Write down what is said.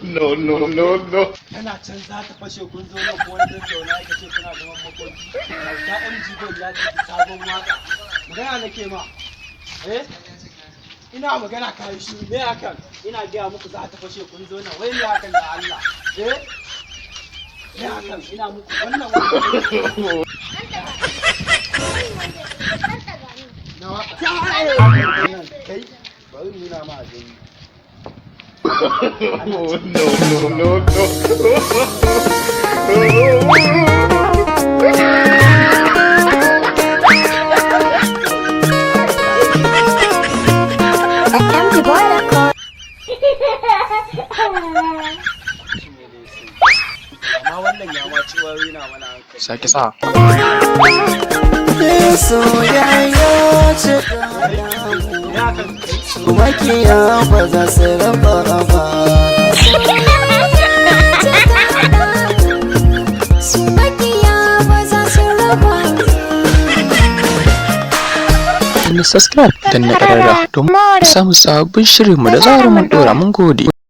No, no, no, no. Kana can za ta fashe kun zo nan kuma wani tattauna ita ce kuna zaman makoki. Ta MG Gold ya ce sabon waka. Magana nake ma. Ina magana kai shi me hakan? Ina gaya muku za ta fashe kun zo nan. Wai me hakan da Allah? Me hakan? Ina muku wannan wani. Kai bari nuna ma a gani. No, no, no, no. Amma wannan ya ma ci wari na mana hankali. Sake sa. Makiya ba za su raba ba. Subscribe dan na karara don samun sababbin shirinmu da zarar mun dora mun gode.